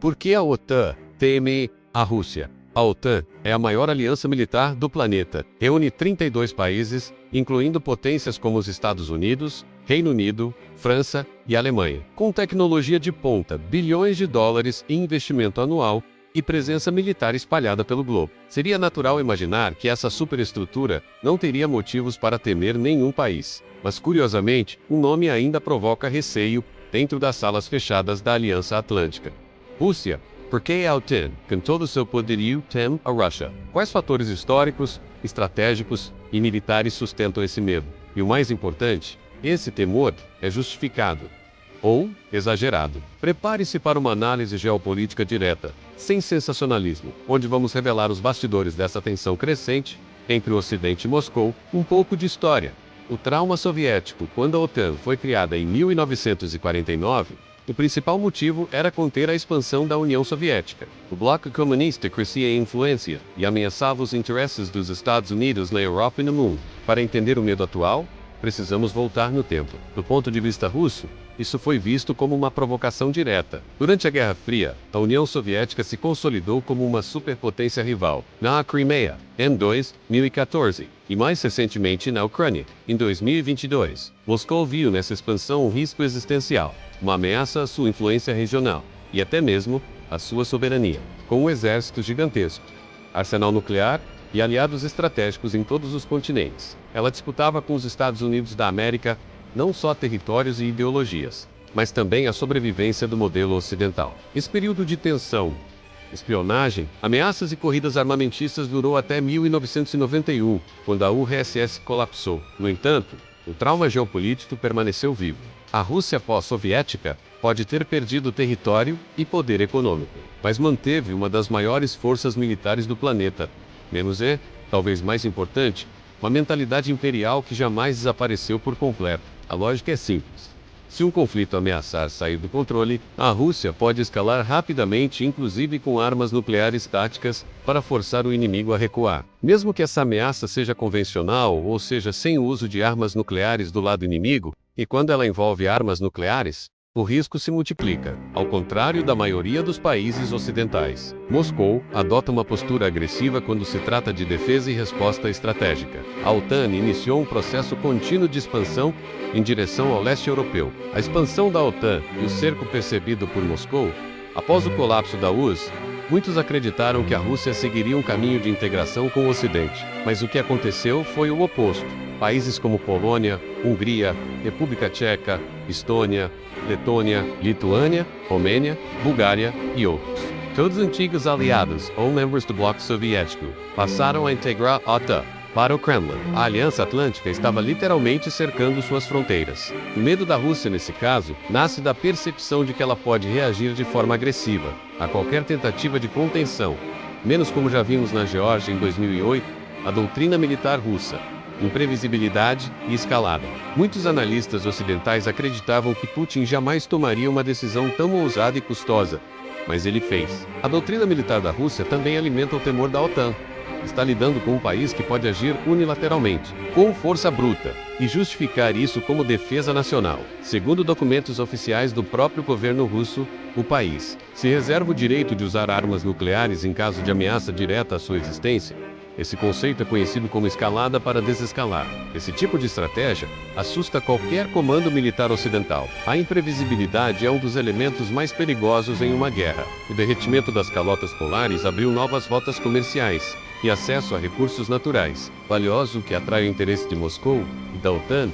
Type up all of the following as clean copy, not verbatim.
Por que a OTAN teme a Rússia? A OTAN é a maior aliança militar do planeta. Reúne 32 países, incluindo potências como os Estados Unidos, Reino Unido, França e Alemanha. Com tecnologia de ponta, bilhões de dólares em investimento anual e presença militar espalhada pelo globo. Seria natural imaginar que essa superestrutura não teria motivos para temer nenhum país. Mas, curiosamente, o nome ainda provoca receio dentro das salas fechadas da Aliança Atlântica. Rússia. Por que a OTAN, com todo o seu poderio, teme a Rússia? Quais fatores históricos, estratégicos e militares sustentam esse medo? E o mais importante, esse temor é justificado ou exagerado. Prepare-se para uma análise geopolítica direta, sem sensacionalismo, onde vamos revelar os bastidores dessa tensão crescente entre o Ocidente e Moscou, um pouco de história. O trauma soviético, quando a OTAN foi criada em 1949, o principal motivo era conter a expansão da União Soviética. O bloco comunista crescia em influência e ameaçava os interesses dos Estados Unidos na Europa e no mundo. Para entender o medo atual, precisamos voltar no tempo. Do ponto de vista russo, isso foi visto como uma provocação direta. Durante a Guerra Fria, a União Soviética se consolidou como uma superpotência rival. Na Crimeia, em 2014, e mais recentemente na Ucrânia, em 2022. Moscou viu nessa expansão um risco existencial, uma ameaça à sua influência regional, e até mesmo à sua soberania. Com um exército gigantesco, arsenal nuclear e aliados estratégicos em todos os continentes, ela disputava com os Estados Unidos da América não só territórios e ideologias, mas também a sobrevivência do modelo ocidental. Esse período de tensão, espionagem, ameaças e corridas armamentistas durou até 1991, quando a URSS colapsou. No entanto, o trauma geopolítico permaneceu vivo. A Rússia pós-soviética pode ter perdido território e poder econômico, mas manteve uma das maiores forças militares do planeta. Menos e, talvez mais importante, uma mentalidade imperial que jamais desapareceu por completo. A lógica é simples. Se um conflito ameaçar sair do controle, a Rússia pode escalar rapidamente, inclusive com armas nucleares táticas, para forçar o inimigo a recuar. Mesmo que essa ameaça seja convencional, ou seja, sem o uso de armas nucleares do lado inimigo, e quando ela envolve armas nucleares, o risco se multiplica, ao contrário da maioria dos países ocidentais. Moscou adota uma postura agressiva quando se trata de defesa e resposta estratégica. A OTAN iniciou um processo contínuo de expansão em direção ao leste europeu. A expansão da OTAN e o cerco percebido por Moscou, após o colapso da URSS, muitos acreditaram que a Rússia seguiria um caminho de integração com o Ocidente. Mas o que aconteceu foi o oposto. Países como Polônia, Hungria, República Tcheca, Estônia, Letônia, Lituânia, Romênia, Bulgária e outros, todos antigos aliados ou membros do bloco soviético, passaram a integrar a OTAN. Para o Kremlin, a Aliança Atlântica estava literalmente cercando suas fronteiras. O medo da Rússia, nesse caso, nasce da percepção de que ela pode reagir de forma agressiva a qualquer tentativa de contenção, menos como já vimos na Geórgia em 2008, a doutrina militar russa. Imprevisibilidade e escalada. Muitos analistas ocidentais acreditavam que Putin jamais tomaria uma decisão tão ousada e custosa, mas ele fez. A doutrina militar da Rússia também alimenta o temor da OTAN. Está lidando com um país que pode agir unilateralmente, com força bruta, e justificar isso como defesa nacional. Segundo documentos oficiais do próprio governo russo, o país se reserva o direito de usar armas nucleares em caso de ameaça direta à sua existência. Esse conceito é conhecido como escalada para desescalar. Esse tipo de estratégia assusta qualquer comando militar ocidental. A imprevisibilidade é um dos elementos mais perigosos em uma guerra. O derretimento das calotas polares abriu novas rotas comerciais e acesso a recursos naturais, valioso que atrai o interesse de Moscou e da OTAN.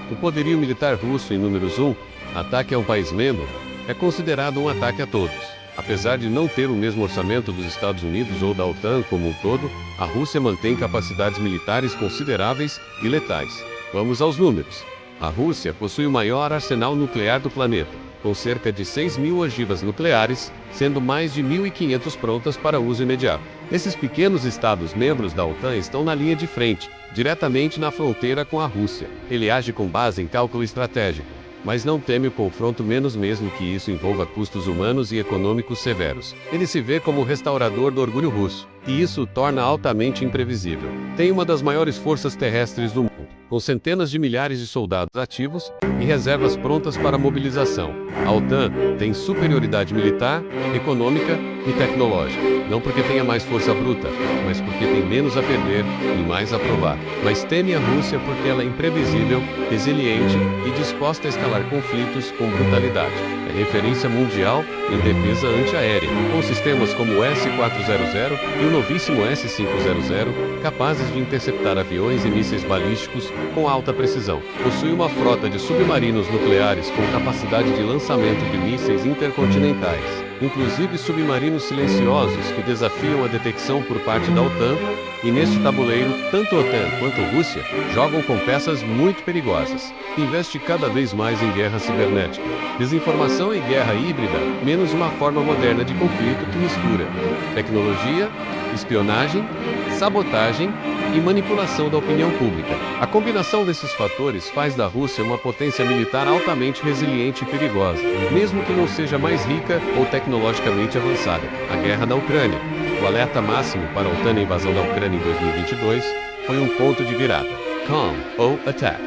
O poderio militar russo em números 1, ataque a um país membro, é considerado um ataque a todos. Apesar de não ter o mesmo orçamento dos Estados Unidos ou da OTAN como um todo, a Rússia mantém capacidades militares consideráveis e letais. Vamos aos números. A Rússia possui o maior arsenal nuclear do planeta, com cerca de 6.000 ogivas nucleares, sendo mais de 1.500 prontas para uso imediato. Esses pequenos estados membros da OTAN estão na linha de frente, diretamente na fronteira com a Rússia. Ele age com base em cálculo estratégico, mas não teme o confronto mesmo que isso envolva custos humanos e econômicos severos. Ele se vê como o restaurador do orgulho russo, e isso o torna altamente imprevisível. Tem uma das maiores forças terrestres do mundo. com centenas de milhares de soldados ativos e reservas prontas para mobilização. A OTAN tem superioridade militar, econômica e tecnológica. Não porque tenha mais força bruta, mas porque tem menos a perder e mais a provar. Mas teme a Rússia porque ela é imprevisível, resiliente e disposta a escalar conflitos com brutalidade. É referência mundial em defesa antiaérea, com sistemas como o S-400 e o novíssimo S-500, capazes de interceptar aviões e mísseis balísticos com alta precisão. Possui uma frota de submarinos nucleares com capacidade de lançamento de mísseis intercontinentais, inclusive submarinos silenciosos que desafiam a detecção por parte da OTAN, e neste tabuleiro, tanto a OTAN quanto a Rússia jogam com peças muito perigosas. Investe cada vez mais em guerra cibernética, desinformação e guerra híbrida, menos uma forma moderna de conflito que mistura tecnologia, espionagem, sabotagem e manipulação da opinião pública. A combinação desses fatores faz da Rússia uma potência militar altamente resiliente e perigosa, mesmo que não seja mais rica ou tecnologicamente avançada. A guerra na Ucrânia. O alerta máximo para a OTAN na invasão da Ucrânia em 2022 foi um ponto de virada. Calm ou Attack.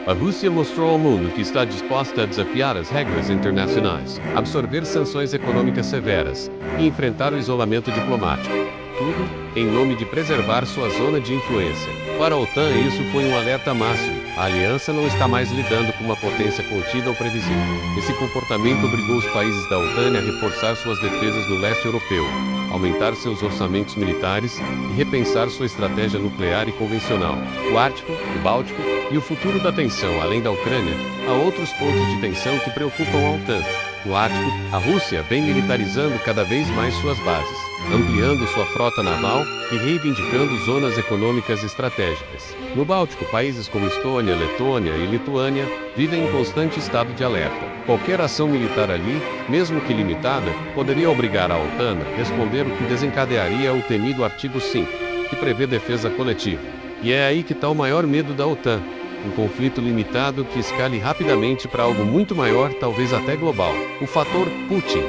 A Rússia mostrou ao mundo que está disposta a desafiar as regras internacionais, absorver sanções econômicas severas e enfrentar o isolamento diplomático. Tudo em nome de preservar sua zona de influência. Para a OTAN, isso foi um alerta máximo. A aliança não está mais lidando com uma potência contida ou previsível. Esse comportamento obrigou os países da OTAN a reforçar suas defesas no leste europeu, aumentar seus orçamentos militares e repensar sua estratégia nuclear e convencional. O Ártico, o Báltico e o futuro da tensão, além da Ucrânia, há outros pontos de tensão que preocupam a OTAN. No Ártico, a Rússia vem militarizando cada vez mais suas bases, ampliando sua frota naval e reivindicando zonas econômicas estratégicas. No Báltico, países como Estônia, Letônia e Lituânia vivem em constante estado de alerta. Qualquer ação militar ali, mesmo que limitada, poderia obrigar a OTAN a responder o que desencadearia o temido artigo 5, que prevê defesa coletiva. E é aí que está o maior medo da OTAN. Um conflito limitado que escale rapidamente para algo muito maior, talvez até global. O fator Putin,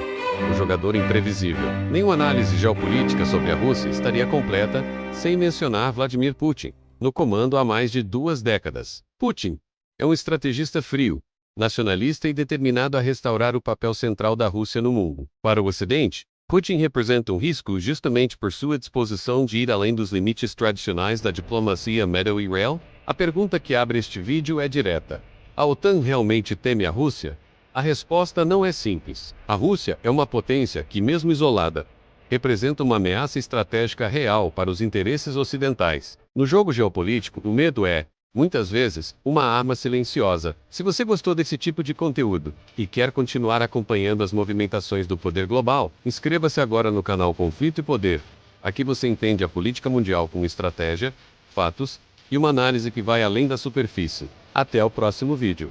o jogador imprevisível. Nenhuma análise geopolítica sobre a Rússia estaria completa sem mencionar Vladimir Putin, no comando há mais de 2 décadas. Putin é um estrategista frio, nacionalista e determinado a restaurar o papel central da Rússia no mundo. Para o Ocidente, Putin representa um risco justamente por sua disposição de ir além dos limites tradicionais da diplomacia Meadow e Rail. A pergunta que abre este vídeo é direta. A OTAN realmente teme a Rússia? A resposta não é simples. A Rússia é uma potência que, mesmo isolada, representa uma ameaça estratégica real para os interesses ocidentais. No jogo geopolítico, o medo é, muitas vezes, uma arma silenciosa. Se você gostou desse tipo de conteúdo e quer continuar acompanhando as movimentações do poder global, inscreva-se agora no canal Conflito e Poder. Aqui você entende a política mundial com estratégia, fatos e uma análise que vai além da superfície. Até o próximo vídeo.